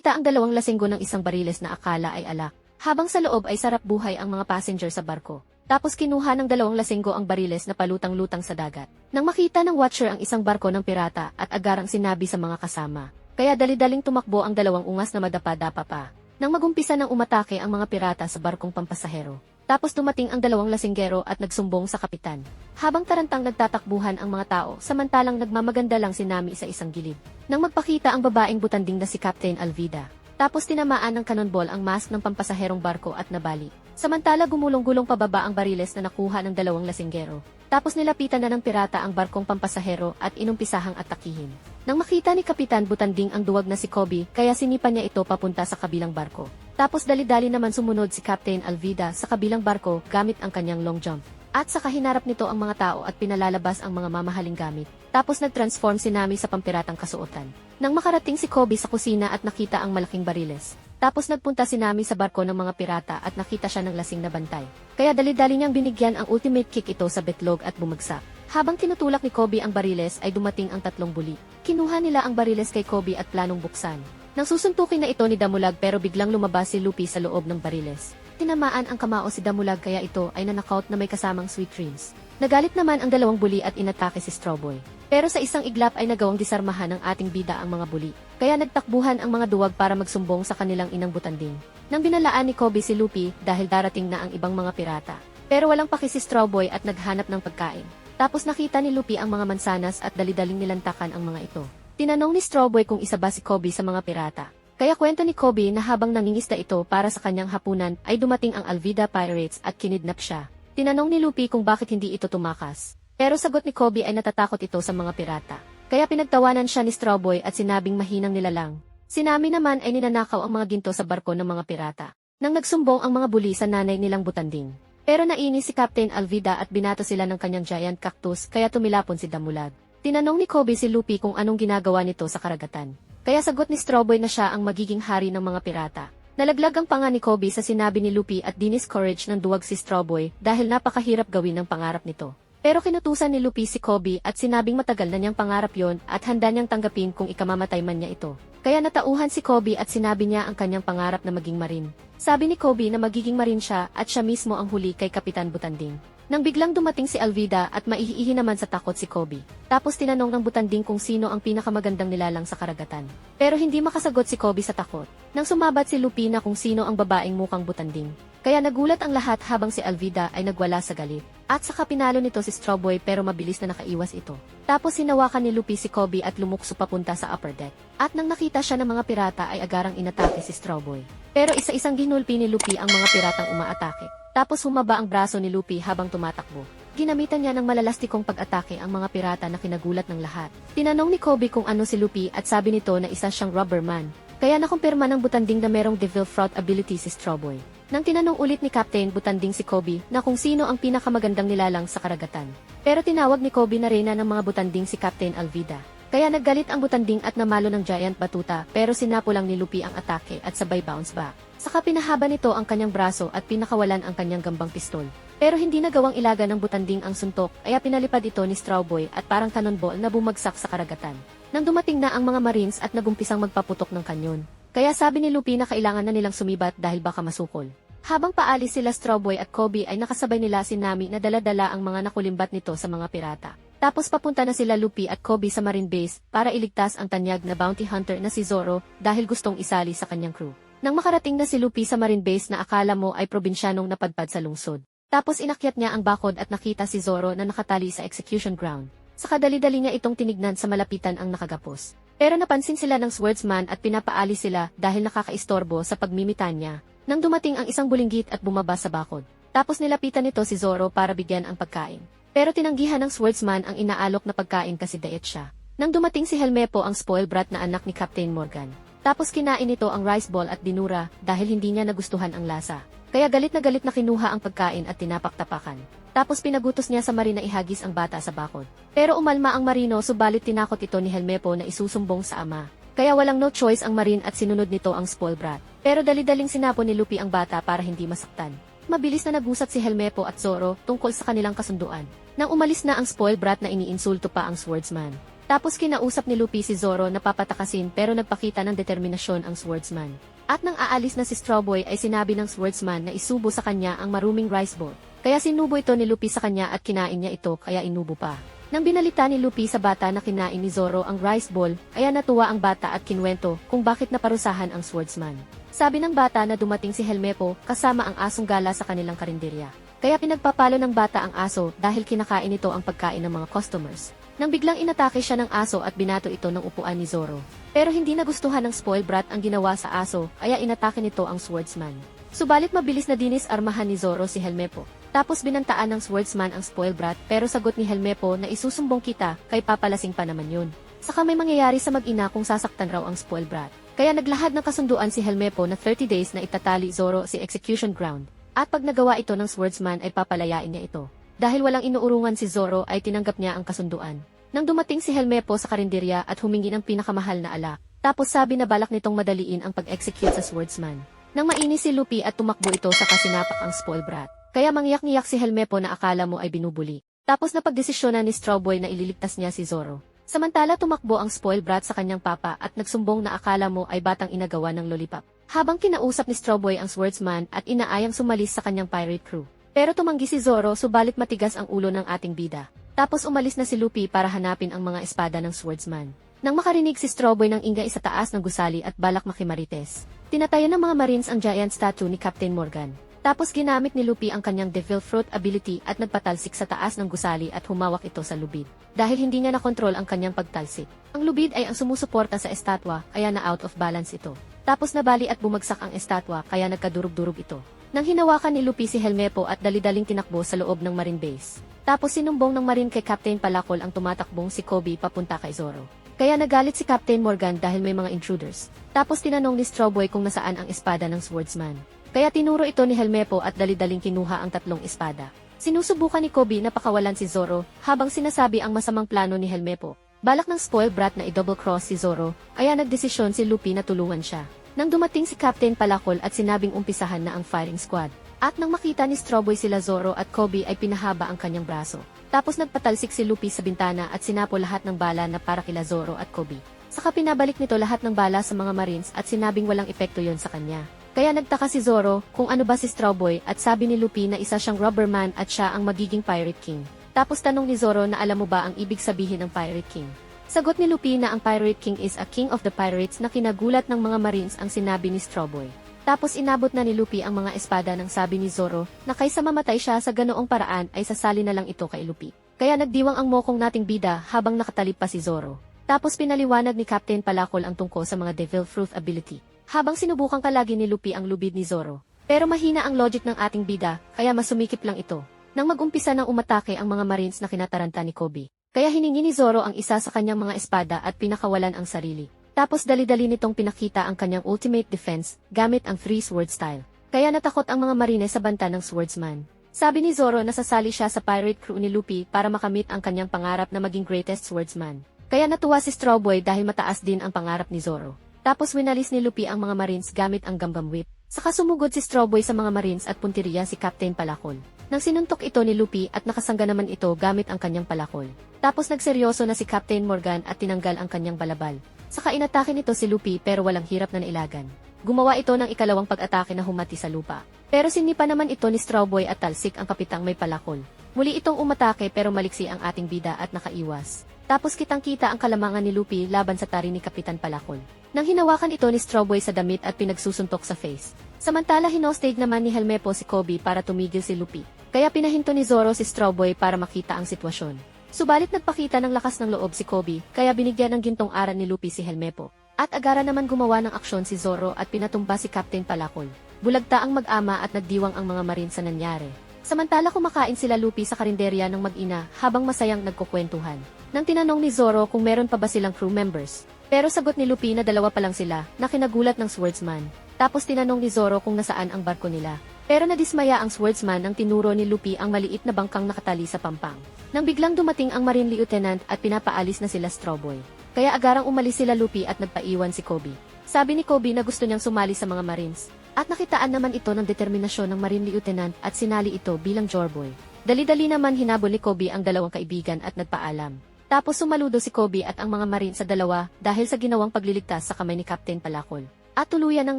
Nakita ang dalawang lasenggo ng isang bariles na akala ay alak, habang sa loob ay sarap buhay ang mga passenger sa barko. Tapos kinuha ng dalawang lasenggo ang bariles na palutang-lutang sa dagat. Nang makita ng watcher ang isang barko ng pirata at agarang sinabi sa mga kasama, kaya dali-daling tumakbo ang dalawang ungas na madapa-dapa pa. Nang magumpisa ng umatake ang mga pirata sa barkong pampasahero. Tapos dumating ang dalawang lasinggero at nagsumbong sa kapitan. Habang tarantang nagtatakbuhan ang mga tao, samantalang nagmamaganda lang si Nami sa isang gilid. Nang magpakita ang babaeng butanding na si Captain Alvida. Tapos tinamaan ng cannonball ang mask ng pampasaherong barko at nabali. Samantala gumulong-gulong pababa ang bariles na nakuha ng dalawang lasinggero. Tapos nilapitan na ng pirata ang barkong pampasahero at inumpisahang atakihin. Nang makita ni Kapitan Butanding ang duwag na si Kobe, kaya sinipan niya ito papunta sa kabilang barko. Tapos dali-dali naman sumunod si Captain Alvida sa kabilang barko gamit ang kanyang long jump. At saka hinarap nito ang mga tao at pinalalabas ang mga mamahaling gamit. Tapos nag-transform si Nami sa pampiratang kasuotan. Nang makarating si Kobe sa kusina at nakita ang malaking bariles. Tapos nagpunta si Nami sa barko ng mga pirata at nakita siya ng lasing na bantay. Kaya dali-dali niyang binigyan ang ultimate kick ito sa betlog at bumagsak. Habang tinutulak ni Kobe ang bariles ay dumating ang tatlong buli. Kinuha nila ang bariles kay Kobe at planong buksan. Nang susuntukin na ito ni Damulag pero biglang lumabas si Luffy sa loob ng bariles. Tinamaan ang kamao si Damulag kaya ito ay nanakaut na may kasamang sweet dreams. Nagalit naman ang dalawang buli at inatake si Strawboy. Pero sa isang iglap ay nagawang disarmahan ng ating bida ang mga buli. Kaya nagtakbuhan ang mga duwag para magsumbong sa kanilang inang butanding. Nang binalaan ni Kobe si Luffy dahil darating na ang ibang mga pirata. Pero walang paki si Strawboy at naghanap ng pagkain. Tapos nakita ni Luffy ang mga mansanas at dali-daling nilantakan ang mga ito. Tinanong ni Strawboy kung isa ba si Kobe sa mga pirata. Kaya kwento ni Kobe na habang nangingisda ito para sa kanyang hapunan ay dumating ang Alvida Pirates at kinidnap siya. Tinanong ni Luffy kung bakit hindi ito tumakas. Pero sagot ni Kobe ay natatakot ito sa mga pirata. Kaya pinagtawanan siya ni Strawboy at sinabing mahinang nilalang. Si Nami naman ay ninanakaw ang mga ginto sa barko ng mga pirata. Nang nagsumbong ang mga buli sa nanay nilang butanding. Pero nainis si Captain Alvida at binato sila ng kanyang giant cactus kaya tumilapon si Damulag. Tinanong ni Kobe si Luffy kung anong ginagawa nito sa karagatan. Kaya sagot ni Strawboy na siya ang magiging hari ng mga pirata. Nalaglag ang panga ni Kobe sa sinabi ni Luffy at diniscourage ng duwag si Strawboy dahil napakahirap gawin ng pangarap nito. Pero kinutusan ni Luffy si Kobe at sinabing matagal na niyang pangarap yon at handa niyang tanggapin kung ikamamatay man niya ito. Kaya natauhan si Kobe at sinabi niya ang kanyang pangarap na maging marine. Sabi ni Kobe na magiging marine siya at siya mismo ang huli kay Kapitan Butanding. Nang biglang dumating si Alvida at maihihi naman sa takot si Kobe. Tapos tinanong ng Butanding kung sino ang pinakamagandang nilalang sa karagatan. Pero hindi makasagot si Kobe sa takot. Nang sumabat si Luffy na kung sino ang babaeng mukhang Butanding. Kaya nagulat ang lahat habang si Alvida ay nagwala sa galit. At saka pinalo nito si Strawboy pero mabilis na nakaiwas ito. Tapos hinawakan ni Luffy si Kobe at lumukso papunta sa upper deck. At nang nakita siya ng mga pirata ay agarang inatake si Strawboy. Pero isa-isang ginulpi ni Luffy ang mga piratang umaatake. Tapos humaba ang braso ni Luffy habang tumatakbo. Ginamitan niya ng malalastikong pag-atake ang mga pirata na kinagulat ng lahat. Tinanong ni Kobe kung ano si Luffy at sabi nito na isa siyang rubberman. Kaya nakumpirma ng Butanding na merong devil fruit ability si Strawboy. Nang tinanong ulit ni Captain Butanding si Kobe na kung sino ang pinakamagandang nilalang sa karagatan. Pero tinawag ni Kobe na reyna ng mga Butanding si Captain Alvida. Kaya naggalit ang Butanding at namalo ng giant batuta pero sinapo lang ni Luffy ang atake at sabay bounce back. Saka pinahaba nito ang kanyang braso at pinakawalan ang kanyang gambang pistol. Pero hindi nagawang ilaga ng Butanding ang suntok kaya pinalipad ito ni Strawboy at parang cannonball na bumagsak sa karagatan. Nang dumating na ang mga marines at nagumpisang magpaputok ng kanyon. Kaya sabi ni Luffy na kailangan na nilang sumibat dahil baka masukol. Habang paalis sila Strawboy at Kobe ay nakasabay nila si Nami na dala-dala ang mga nakulimbat nito sa mga pirata. Tapos papunta na sila Luffy at Kobe sa marine base para iligtas ang tanyag na bounty hunter na si Zoro dahil gustong isali sa kanyang crew. Nang makarating na si Luffy sa marine base na akala mo ay probinsyanong napadpad sa lungsod. Tapos inakyat niya ang bakod at nakita si Zoro na nakatali sa execution ground. Saka dali-dali niya itong tinignan sa malapitan ang nakagapos. Pero napansin sila ng swordsman at pinapaalis sila dahil nakakaistorbo sa pagmimitan niya. Nang dumating ang isang bulinggit at bumaba sa bakod. Tapos nilapitan nito si Zoro para bigyan ang pagkain. Pero tinanggihan ng swordsman ang inaalok na pagkain kasi diet siya. Nang dumating si Helmepo ang spoiled brat na anak ni Captain Morgan. Tapos kinain nito ang rice ball at dinura dahil hindi niya nagustuhan ang lasa. Kaya galit na kinuha ang pagkain at tinapaktapakan. Tapos pinagutos niya sa marina ihagis ang bata sa bakod. Pero umalma ang marino subalit tinakot ito ni Helmepo na isusumbong sa ama. Kaya walang no choice ang marine at sinunod nito ang spoiled brat. Pero dali-daling sinapon ni Luffy ang bata para hindi masaktan. Mabilis na nagusat si Helmepo at Zoro tungkol sa kanilang kasunduan. Nang umalis na ang spoiled brat na iniinsulto pa ang swordsman. Tapos kinausap ni Luffy si Zoro na papatakasin pero nagpakita ng determinasyon ang swordsman. At nang aalis na si Strawboy ay sinabi ng swordsman na isubo sa kanya ang maruming rice ball. Kaya sinubo ito ni Luffy sa kanya at kinain niya ito kaya inubo pa. Nang binalita ni Luffy sa bata na kinain ni Zoro ang rice ball, ay natuwa ang bata at kinwento kung bakit naparusahan ang swordsman. Sabi ng bata na dumating si Helmepo kasama ang asong gala sa kanilang karinderya. Kaya pinagpapalo ng bata ang aso dahil kinakain ito ang pagkain ng mga customers. Nang biglang inatake siya ng aso at binato ito ng upuan ni Zoro. Pero hindi nagustuhan ng spoiled brat ang ginawa sa aso kaya inatake nito ang swordsman. Subalit mabilis na dinis armahan ni Zoro si Helmepo. Tapos binantaan ng swordsman ang spoiled brat pero sagot ni Helmepo na isusumbong kita kay papalasing pa naman yun. Saka may mangyayari sa mag-ina kung sasaktan raw ang spoiled brat. Kaya naglahad ng kasunduan si Helmepo na 30 days na itatali Zoro si execution ground. At pag nagawa ito ng swordsman ay papalayain niya ito. Dahil walang inuurungan si Zoro ay tinanggap niya ang kasunduan. Nang dumating si Helmepo sa karinderya at humingi ng pinakamahal na alak, tapos sabi na balak nitong madaliin ang pag-execute sa swordsman. Nang mainis si Luffy at tumakbo ito sa kasinapak ang spoiled brat. Kaya mangyak-ngiyak si Helmepo na akala mo ay binubuli. Tapos napagdesisyonan ni Strawboy na ililigtas niya si Zoro. Samantala tumakbo ang spoiled brat sa kanyang papa at nagsumbong na akala mo ay batang inagawa ng lollipop. Habang kinausap ni Strawboy ang swordsman at inaayang sumalis sa kanyang pirate crew. Pero tumanggi si Zoro subalit matigas ang ulo ng ating bida. Tapos umalis na si Luffy para hanapin ang mga espada ng swordsman. Nang makarinig si Strawboy ng ingay sa taas ng gusali at balak makimarites, tinatayo ng mga marines ang giant statue ni Captain Morgan. Tapos ginamit ni Luffy ang kanyang Devil Fruit ability at nagpatalsik sa taas ng gusali at humawak ito sa lubid. Dahil hindi niya nakontrol ang kanyang pagtalsik. Ang lubid ay ang sumusuporta sa estatwa kaya na out of balance ito. Tapos nabali at bumagsak ang estatwa kaya nagkadurog-durog ito. Nang hinawakan ni Luffy si Helmepo at dali-daling tinakbo sa loob ng marine base. Tapos sinumbong ng marine kay Captain Palakol ang tumatakbong si Kobe papunta kay Zoro. Kaya nagalit si Captain Morgan dahil may mga intruders. Tapos tinanong ni Strawboy kung nasaan ang espada ng swordsman. Kaya tinuro ito ni Helmepo at dali-daling kinuha ang tatlong espada. Sinusubukan ni Kobe na pakawalan si Zoro habang sinasabi ang masamang plano ni Helmepo. Balak ng spoiled brat na i-double cross si Zoro, kaya nagdesisyon si Luffy na tulungan siya. Nang dumating si Captain Palakol at sinabing umpisahan na ang firing squad. At nang makita ni Strawboy sila Zoro at Kobe ay pinahaba ang kanyang braso. Tapos nagpatalsik si Luffy sa bintana at sinapo lahat ng bala na para kila Zoro at Kobe. Saka pinabalik nito lahat ng bala sa mga marines at sinabing walang epekto yon sa kanya. Kaya nagtaka si Zoro kung ano ba si Strawboy at sabi ni Luffy na isa siyang rubberman at siya ang magiging Pirate King. Tapos tanong ni Zoro na alam mo ba ang ibig sabihin ng Pirate King. Sagot ni Luffy na ang Pirate King is a king of the pirates na kinagulat ng mga marines ang sinabi ni Strawboy. Tapos inabot na ni Luffy ang mga espada ng sabi ni Zoro na kaysa mamatay siya sa ganoong paraan ay sasali na lang ito kay Luffy. Kaya nagdiwang ang mokong nating bida habang nakatalip pa si Zoro. Tapos pinaliwanag ni Captain Palakol ang tungkol sa mga Devil Fruit ability. Habang sinubukan kalagi ni Luffy ang lubid ni Zoro. Pero mahina ang logic ng ating bida, kaya masumikip lang ito. Nang mag-umpisa ng umatake ang mga marines na kinataranta ni Kobe. Kaya hiningi ni Zoro ang isa sa kanyang mga espada at pinakawalan ang sarili. Tapos dali-dali nitong pinakita ang kanyang ultimate defense, gamit ang three sword style. Kaya natakot ang mga marines sa banta ng swordsman. Sabi ni Zoro na sasali siya sa pirate crew ni Luffy para makamit ang kanyang pangarap na maging greatest swordsman. Kaya natuwa si Strawboy dahil mataas din ang pangarap ni Zoro. Tapos winalis ni Luffy ang mga marines gamit ang Gambam Whip. Saka sumugod si Strawboy sa mga marines at punteriya si Captain Palakol. Nang sinuntok ito ni Luffy at nakasangga naman ito gamit ang kanyang palakol. Tapos nagseryoso na si Captain Morgan at tinanggal ang kanyang balabal. Saka inatake nito si Luffy pero walang hirap na nailagan. Gumawa ito ng ikalawang pag-atake na humati sa lupa. Pero sinipa naman ito ni Strawboy at talsik ang kapitang may palakol. Muli itong umatake pero maliksi ang ating bida at nakaiwas. Tapos kitang-kita ang kalamangan ni Luffy laban sa tari ni Kapitan Palakol. Nang hinawakan ito ni Strawboy sa damit at pinagsusuntok sa face. Samantala hinostage naman ni Helmepo si Kobe para tumigil si Luffy. Kaya pinahinto ni Zoro si Strawboy para makita ang sitwasyon. Subalit nagpakita ng lakas ng loob si Kobe, kaya binigyan ng gintong aral ni Luffy si Helmepo. At agara naman gumawa ng aksyon si Zoro at pinatumba si Captain Palakol. Bulagta ang mag-ama at nagdiwang ang mga marines sa nangyari. Samantala kumakain sila Luffy sa karinderya ng mag-ina habang masayang nagkukwentuhan. Nang tinanong ni Zoro kung meron pa ba silang crew members. Pero sagot ni Luffy na dalawa pa lang sila, na kinagulat ng swordsman. Tapos tinanong ni Zoro kung nasaan ang barko nila. Pero nadismaya ang swordsman nang tinuro ni Luffy ang maliit na bangkang nakatali sa pampang. Nang biglang dumating ang Marine Lieutenant at pinapaalis na sila Strawboy. Kaya agarang umalis sila Luffy at nagpaiwan si Kobe. Sabi ni Kobe na gusto niyang sumali sa mga Marines. At nakitaan naman ito ng determinasyon ng Marine Lieutenant at sinali ito bilang Jorboy. Dali-dali naman hinabol ni Kobe ang dalawang kaibigan at nagpaalam. Tapos sumaludo si Kobe at ang mga marine sa dalawa dahil sa ginawang pagliligtas sa kamay ni Captain Palakol. At tuluyan ang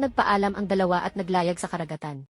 nagpaalam ang dalawa at naglayag sa karagatan.